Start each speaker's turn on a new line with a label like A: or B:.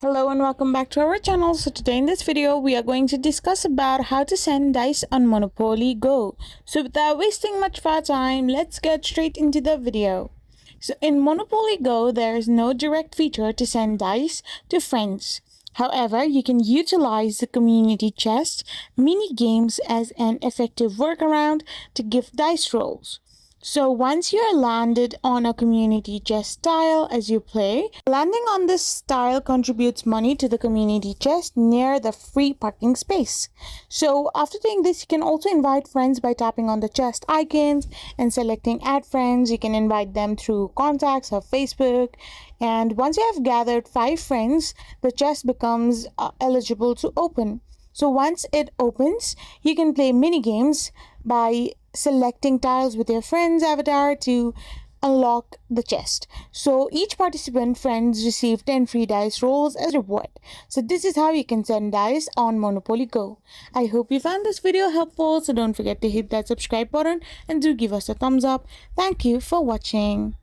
A: Hello and welcome back to our channel. So today in this video we are going to discuss about how to send dice on Monopoly Go. So without wasting much of our time, let's get straight into the video. So in Monopoly Go, there is no direct feature to send dice to friends. However, you can utilize the community chest mini games as an effective workaround to give dice rolls. So once you're landed on a community chest tile as you play, landing on this tile contributes money to the community chest near the free parking space. So after doing this, you can also invite friends by tapping on the chest icons and selecting add friends. You can invite them through contacts or Facebook. And once you have gathered 5 friends, the chest becomes eligible to open. So once it opens, you can play mini games by selecting tiles with your friend's avatar to unlock the chest. So each participant friends receive 10 free dice rolls as reward. So this is how you can send dice on Monopoly Go. I hope you found this video helpful, so don't forget to hit that subscribe button and do give us a thumbs up. Thank you for watching.